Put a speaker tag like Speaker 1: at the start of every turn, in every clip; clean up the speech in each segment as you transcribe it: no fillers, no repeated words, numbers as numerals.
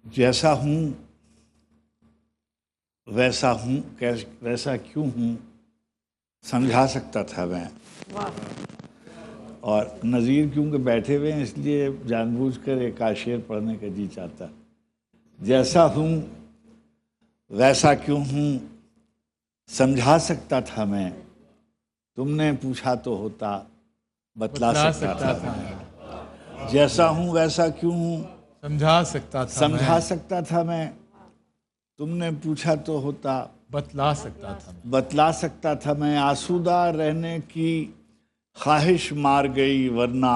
Speaker 1: जैसा हूँ वैसा हूँ, वैसा क्यों हूँ, समझा सकता था मैं। और नज़ीर क्योंकि बैठे हुए हैं इसलिए जानबूझकर एक आशेर पढ़ने का जी चाहता। जैसा हूँ वैसा क्यों हूँ, समझा सकता था मैं, तुमने पूछा तो होता, बतला सकता था मैं। जैसा हूँ वैसा क्यों हूँ,
Speaker 2: समझा सकता था मैं,
Speaker 1: तुमने पूछा तो होता,
Speaker 2: बतला सकता था मैं।
Speaker 1: बतला सकता था मैं। आसूदा रहने की ख्वाहिश मार गई वरना,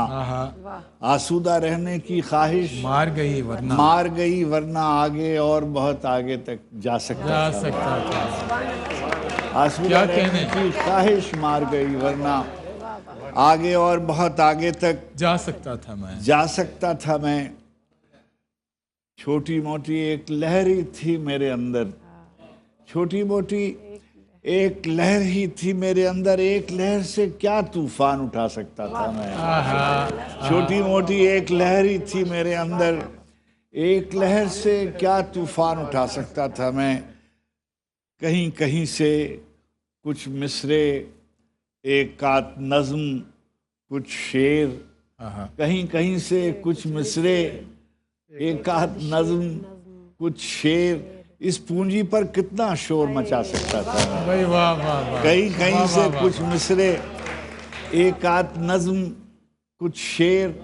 Speaker 1: आसूदा रहने की ख्वाहिश
Speaker 2: मार गई वरना
Speaker 1: आगे और बहुत आगे तक जा सकता था। आसूदा रहने की ख्वाहिश मार गई वरना आगे और बहुत आगे तक
Speaker 2: जा सकता था मैं।
Speaker 1: छोटी मोटी एक लहर ही थी मेरे अंदर, छोटी मोटी एक लहर ही थी मेरे अंदर, एक लहर से क्या तूफान उठा सकता था मैं। छोटी मोटी एक लहर ही थी मेरे अंदर, एक लहर से क्या तूफान उठा सकता था मैं। कहीं कहीं से कुछ मिसरे, एक आध नज्म, कुछ शेर, कहीं कहीं से कुछ मिसरे, एक आध नज्म, कुछ शेर, इस पूंजी पर कितना शोर मचा सकता था मैं। कहीं कहीं से कुछ मिसरे, एक आध नज्म, कुछ शेर,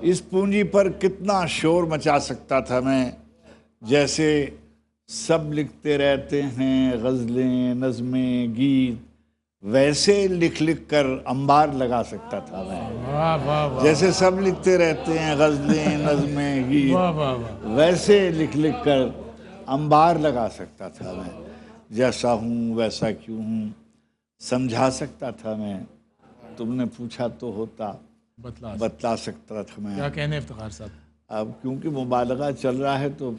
Speaker 1: इस पूंजी पर कितना शोर मचा सकता था मैं। जैसे सब लिखते रहते हैं गज़लें, नज़में, गीत, वैसे लिख लिख कर अंबार लगा सकता था मैं। जैसे सब लिखते रहते हैं गज़लें, नज़में, गीत, वैसे लिख लिख कर अंबार लगा सकता था मैं। जैसा हूँ वैसा क्यों हूँ, समझा सकता था मैं, तुमने पूछा तो होता, बतला सकता था मैं।
Speaker 2: क्या कहने इफ्तिखार साहब?
Speaker 1: अब क्योंकि मुबालगा चल रहा है तो